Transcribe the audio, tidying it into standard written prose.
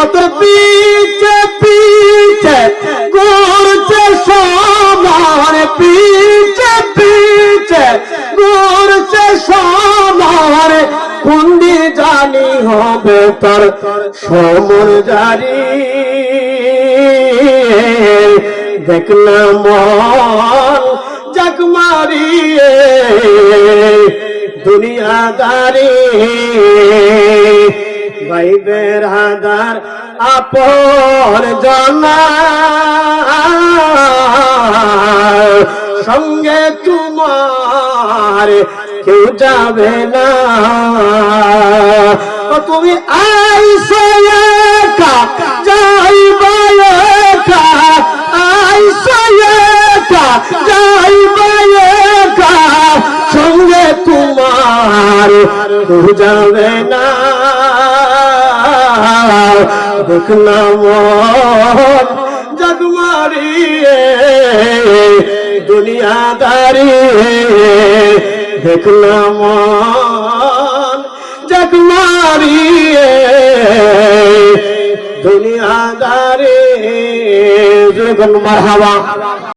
অত পিছে পিছে ঘুরছে সবার, পিছে পিছে ঘুরছে সবার, কুন্ডি জানি হবে তার সমর জারি। দেখনা মন জাগ মারিয়ে দুনিয়াদারি, গাইবের হাদার আপন জানা সঙ্গে তোমার কেউ যাবে না। তুমি আইসো একা যাইবা একা, আইসো একা যাইবা একা, সঙ্গে তোমার কেউ যাবে না। দেখনা মন জাগ মারিয়ে দুনিয়াদারি, দেখনা মন জাগ মারিয়ে দুনিয়াদারি। মারহাবা।